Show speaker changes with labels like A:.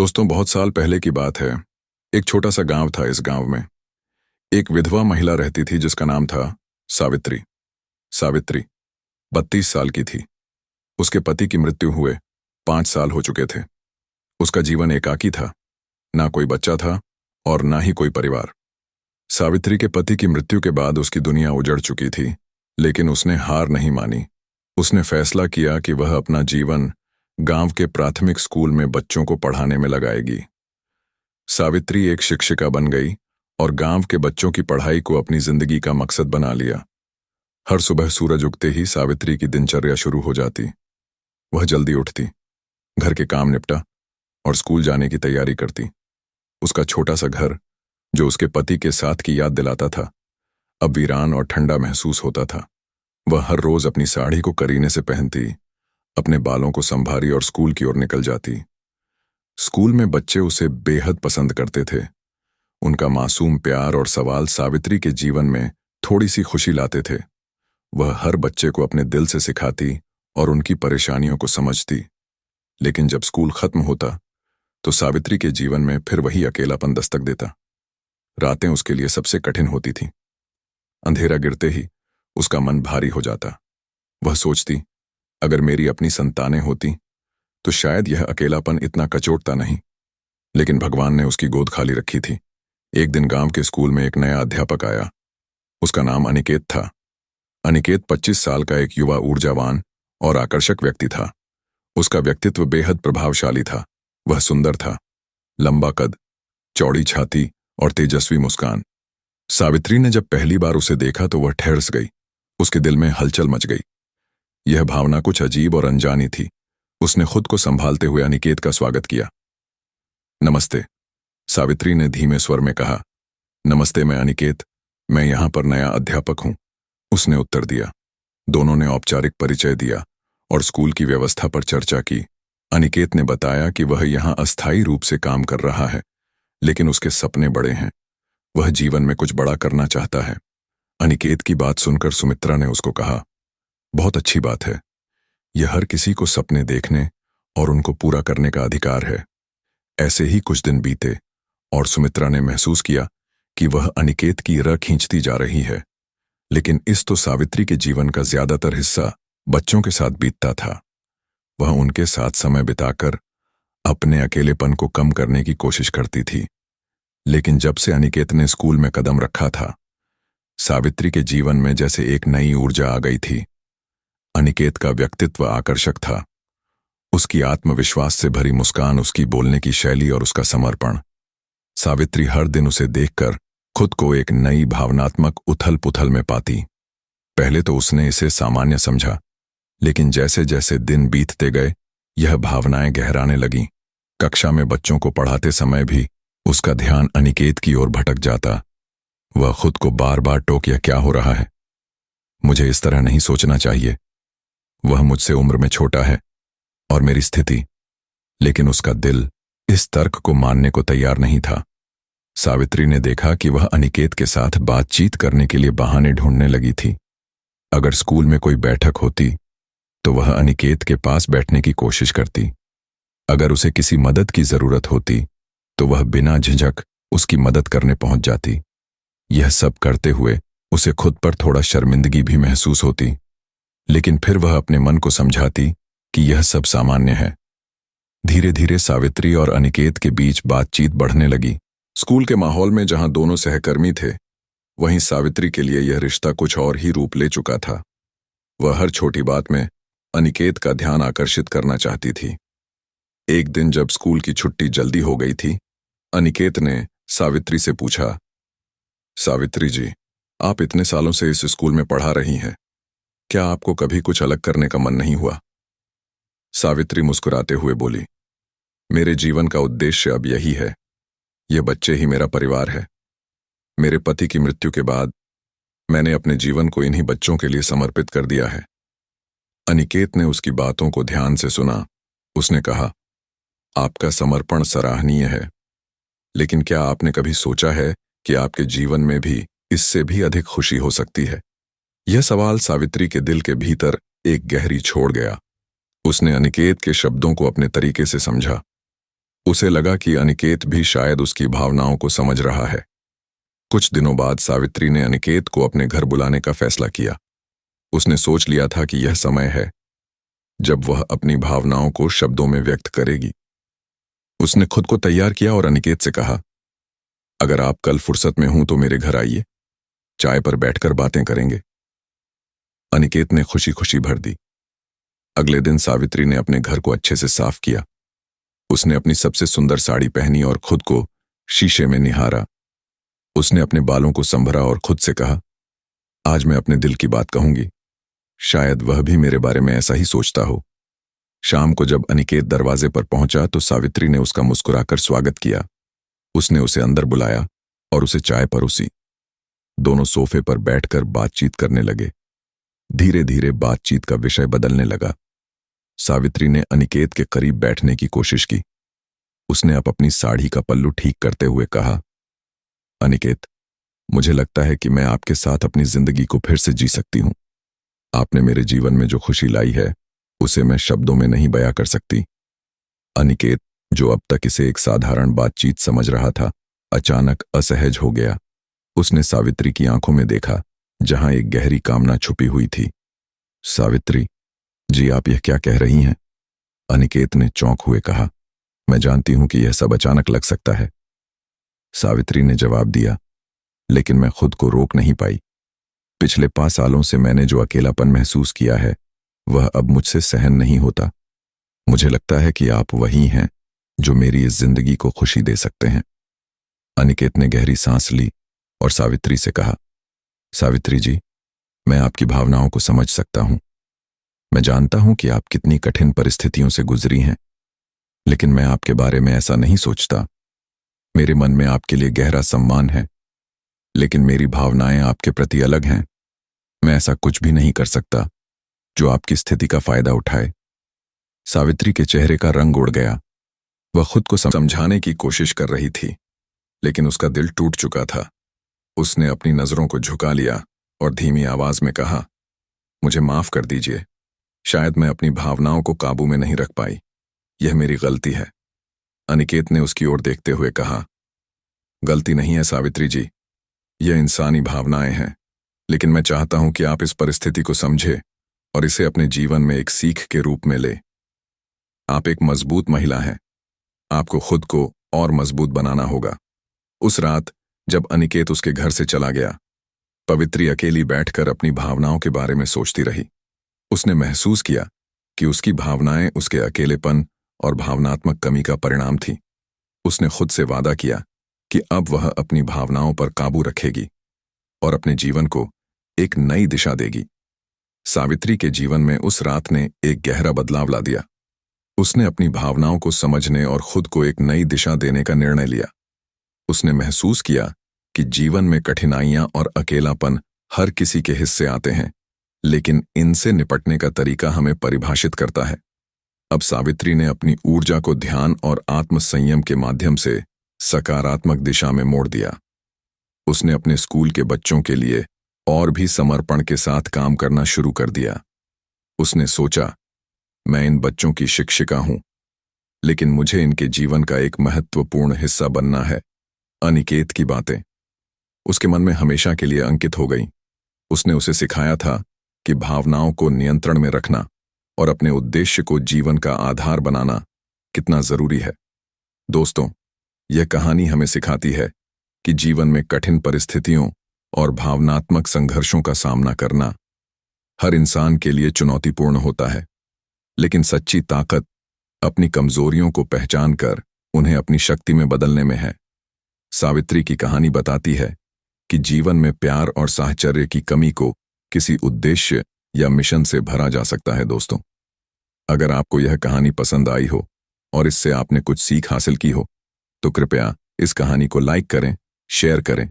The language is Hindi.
A: दोस्तों, बहुत साल पहले की बात है। एक छोटा सा गांव था। इस गांव में एक विधवा महिला रहती थी जिसका नाम था सावित्री। सावित्री 32 साल की थी। उसके पति की मृत्यु हुए 5 साल हो चुके थे। उसका जीवन एकाकी था। ना कोई बच्चा था और ना ही कोई परिवार। सावित्री के पति की मृत्यु के बाद उसकी दुनिया उजड़ चुकी थी, लेकिन उसने हार नहीं मानी। उसने फैसला किया कि वह अपना जीवन गांव के प्राथमिक स्कूल में बच्चों को पढ़ाने में लगाएगी। सावित्री एक शिक्षिका बन गई और गांव के बच्चों की पढ़ाई को अपनी जिंदगी का मकसद बना लिया। हर सुबह सूरज उगते ही सावित्री की दिनचर्या शुरू हो जाती। वह जल्दी उठती, घर के काम निपटा और स्कूल जाने की तैयारी करती। उसका छोटा सा घर, जो उसके पति के साथ की याद दिलाता था, अब वीरान और ठंडा महसूस होता था। वह हर रोज अपनी साड़ी को करीने से पहनती, अपने बालों को संभारी और स्कूल की ओर निकल जाती। स्कूल में बच्चे उसे बेहद पसंद करते थे। उनका मासूम प्यार और सवाल सावित्री के जीवन में थोड़ी सी खुशी लाते थे। वह हर बच्चे को अपने दिल से सिखाती और उनकी परेशानियों को समझती। लेकिन जब स्कूल खत्म होता तो सावित्री के जीवन में फिर वही अकेलापन दस्तक देता। रातें उसके लिए सबसे कठिन होती थीं। अंधेरा गिरते ही उसका मन भारी हो जाता। वह सोचती, अगर मेरी अपनी संतानें होती तो शायद यह अकेलापन इतना कचोटता नहीं। लेकिन भगवान ने उसकी गोद खाली रखी थी। एक दिन गांव के स्कूल में एक नया अध्यापक आया। उसका नाम अनिकेत था। अनिकेत 25 साल का एक युवा, ऊर्जावान और आकर्षक व्यक्ति था। उसका व्यक्तित्व बेहद प्रभावशाली था। वह सुंदर था, लंबा कद, चौड़ी छाती और तेजस्वी मुस्कान। सावित्री ने जब पहली बार उसे देखा तो वह ठहर गई। उसके दिल में हलचल मच गई। यह भावना कुछ अजीब और अनजानी थी। उसने खुद को संभालते हुए अनिकेत का स्वागत किया। नमस्ते, सावित्री ने धीमे स्वर में कहा। नमस्ते, मैं अनिकेत, मैं यहां पर नया अध्यापक हूं, उसने उत्तर दिया। दोनों ने औपचारिक परिचय दिया और स्कूल की व्यवस्था पर चर्चा की। अनिकेत ने बताया कि वह यहां अस्थायी रूप से काम कर रहा है, लेकिन उसके सपने बड़े हैं। वह जीवन में कुछ बड़ा करना चाहता है। अनिकेत की बात सुनकर सुमित्रा ने उसको कहा, बहुत अच्छी बात है। यह हर किसी को सपने देखने और उनको पूरा करने का अधिकार है। ऐसे ही कुछ दिन बीते और सुमित्रा ने महसूस किया कि वह अनिकेत की राह खींचती जा रही है। लेकिन इस तो सावित्री के जीवन का ज्यादातर हिस्सा बच्चों के साथ बीतता था। वह उनके साथ समय बिताकर अपने अकेलेपन को कम करने की कोशिश करती थी। लेकिन जब से अनिकेत ने स्कूल में कदम रखा था, सावित्री के जीवन में जैसे एक नई ऊर्जा आ गई थी। अनिकेत का व्यक्तित्व आकर्षक था। उसकी आत्मविश्वास से भरी मुस्कान, उसकी बोलने की शैली और उसका समर्पण। सावित्री हर दिन उसे देखकर खुद को एक नई भावनात्मक उथल पुथल में पाती। पहले तो उसने इसे सामान्य समझा, लेकिन जैसे जैसे दिन बीतते गए यह भावनाएं गहराने लगीं। कक्षा में बच्चों को पढ़ाते समय भी उसका ध्यान अनिकेत की ओर भटक जाता। वह खुद को बार बार टोक, यह क्या हो रहा है? मुझे इस तरह नहीं सोचना चाहिए। वह मुझसे उम्र में छोटा है और मेरी स्थिति। लेकिन उसका दिल इस तर्क को मानने को तैयार नहीं था। सावित्री ने देखा कि वह अनिकेत के साथ बातचीत करने के लिए बहाने ढूंढने लगी थी। अगर स्कूल में कोई बैठक होती तो वह अनिकेत के पास बैठने की कोशिश करती। अगर उसे किसी मदद की जरूरत होती तो वह बिना झिझक उसकी मदद करने पहुंच जाती। यह सब करते हुए उसे खुद पर थोड़ा शर्मिंदगी भी महसूस होती, लेकिन फिर वह अपने मन को समझाती कि यह सब सामान्य है। धीरे धीरे सावित्री और अनिकेत के बीच बातचीत बढ़ने लगी। स्कूल के माहौल में जहां दोनों सहकर्मी थे, वहीं सावित्री के लिए यह रिश्ता कुछ और ही रूप ले चुका था। वह हर छोटी बात में अनिकेत का ध्यान आकर्षित करना चाहती थी। एक दिन जब स्कूल की छुट्टी जल्दी हो गई थी, अनिकेत ने सावित्री से पूछा, सावित्री जी, आप इतने सालों से इस स्कूल में पढ़ा रही हैं, क्या आपको कभी कुछ अलग करने का मन नहीं हुआ? सावित्री मुस्कुराते हुए बोली, मेरे जीवन का उद्देश्य अब यही है। ये बच्चे ही मेरा परिवार है। मेरे पति की मृत्यु के बाद मैंने अपने जीवन को इन्हीं बच्चों के लिए समर्पित कर दिया है। अनिकेत ने उसकी बातों को ध्यान से सुना। उसने कहा, आपका समर्पण सराहनीय है, लेकिन क्या आपने कभी सोचा है कि आपके जीवन में भी इससे भी अधिक खुशी हो सकती है? यह सवाल सावित्री के दिल के भीतर एक गहरी छोड़ गया। उसने अनिकेत के शब्दों को अपने तरीके से समझा। उसे लगा कि अनिकेत भी शायद उसकी भावनाओं को समझ रहा है। कुछ दिनों बाद सावित्री ने अनिकेत को अपने घर बुलाने का फैसला किया। उसने सोच लिया था कि यह समय है जब वह अपनी भावनाओं को शब्दों में व्यक्त करेगी। उसने खुद को तैयार किया और अनिकेत से कहा, अगर आप कल फुर्सत में हूं तो मेरे घर आइए, चाय पर बैठकर बातें करेंगे। अनिकेत ने खुशी खुशी भर दी। अगले दिन सावित्री ने अपने घर को अच्छे से साफ किया। उसने अपनी सबसे सुंदर साड़ी पहनी और खुद को शीशे में निहारा। उसने अपने बालों को संभरा और खुद से कहा, आज मैं अपने दिल की बात कहूंगी। शायद वह भी मेरे बारे में ऐसा ही सोचता हो। शाम को जब अनिकेत दरवाजे पर पहुंचा तो सावित्री ने उसका मुस्कुराकर स्वागत किया। उसने उसे अंदर बुलाया और उसे चाय परोसी। दोनों सोफे पर बैठकर बातचीत करने लगे। धीरे धीरे बातचीत का विषय बदलने लगा। सावित्री ने अनिकेत के करीब बैठने की कोशिश की। उसने अब अपनी साड़ी का पल्लू ठीक करते हुए कहा, अनिकेत, मुझे लगता है कि मैं आपके साथ अपनी जिंदगी को फिर से जी सकती हूं। आपने मेरे जीवन में जो खुशी लाई है उसे मैं शब्दों में नहीं बयां कर सकती। अनिकेत, जो अब तक इसे एक साधारण बातचीत समझ रहा था, अचानक असहज हो गया। उसने सावित्री की आंखों में देखा, जहां एक गहरी कामना छुपी हुई थी। सावित्री जी, आप यह क्या कह रही हैं? अनिकेत ने चौंक हुए कहा, मैं जानती हूं कि यह सब अचानक लग सकता है। सावित्री ने जवाब दिया, लेकिन मैं खुद को रोक नहीं पाई। पिछले 5 सालों से मैंने जो अकेलापन महसूस किया है वह अब मुझसे सहन नहीं होता। मुझे लगता है कि आप वही हैं जो मेरी इस जिंदगी को खुशी दे सकते हैं। अनिकेत ने गहरी सांस ली और सावित्री से कहा, सावित्री जी, मैं आपकी भावनाओं को समझ सकता हूं। मैं जानता हूं कि आप कितनी कठिन परिस्थितियों से गुजरी हैं, लेकिन मैं आपके बारे में ऐसा नहीं सोचता। मेरे मन में आपके लिए गहरा सम्मान है, लेकिन मेरी भावनाएं आपके प्रति अलग हैं। मैं ऐसा कुछ भी नहीं कर सकता जो आपकी स्थिति का फायदा उठाए। सावित्री के चेहरे का रंग उड़ गया। वह खुद को समझाने की कोशिश कर रही थी, लेकिन उसका दिल टूट चुका था। उसने अपनी नजरों को झुका लिया और धीमी आवाज में कहा, मुझे माफ कर दीजिए। शायद मैं अपनी भावनाओं को काबू में नहीं रख पाई। यह मेरी गलती है। अनिकेत ने उसकी ओर देखते हुए कहा, गलती नहीं है सावित्री जी, यह इंसानी भावनाएं हैं। लेकिन मैं चाहता हूं कि आप इस परिस्थिति को समझें और इसे अपने जीवन में एक सीख के रूप में लें। आप एक मजबूत महिला हैं। आपको खुद को और मजबूत बनाना होगा। उस रात जब अनिकेत उसके घर से चला गया, पवित्री अकेली बैठकर अपनी भावनाओं के बारे में सोचती रही। उसने महसूस किया कि उसकी भावनाएं उसके अकेलेपन और भावनात्मक कमी का परिणाम थी। उसने खुद से वादा किया कि अब वह अपनी भावनाओं पर काबू रखेगी और अपने जीवन को एक नई दिशा देगी। सावित्री के जीवन में उस रात ने एक गहरा बदलाव ला दिया। उसने अपनी भावनाओं को समझने और खुद को एक नई दिशा देने का निर्णय लिया। उसने महसूस किया कि जीवन में कठिनाइयां और अकेलापन हर किसी के हिस्से आते हैं, लेकिन इनसे निपटने का तरीका हमें परिभाषित करता है। अब सावित्री ने अपनी ऊर्जा को ध्यान और आत्मसंयम के माध्यम से सकारात्मक दिशा में मोड़ दिया। उसने अपने स्कूल के बच्चों के लिए और भी समर्पण के साथ काम करना शुरू कर दिया। उसने सोचा, मैं इन बच्चों की शिक्षिका हूं, लेकिन मुझे इनके जीवन का एक महत्वपूर्ण हिस्सा बनना है। अनिकेत की बातें उसके मन में हमेशा के लिए अंकित हो गईं। उसने उसे सिखाया था कि भावनाओं को नियंत्रण में रखना और अपने उद्देश्य को जीवन का आधार बनाना कितना जरूरी है। दोस्तों, यह कहानी हमें सिखाती है कि जीवन में कठिन परिस्थितियों और भावनात्मक संघर्षों का सामना करना हर इंसान के लिए चुनौतीपूर्ण होता है, लेकिन सच्ची ताकत अपनी कमजोरियों को पहचानकर उन्हें अपनी शक्ति में बदलने में है। सावित्री की कहानी बताती है कि जीवन में प्यार और साहचर्य की कमी को किसी उद्देश्य या मिशन से भरा जा सकता है। दोस्तों, अगर आपको यह कहानी पसंद आई हो और इससे आपने कुछ सीख हासिल की हो, तो कृपया इस कहानी को लाइक करें, शेयर करें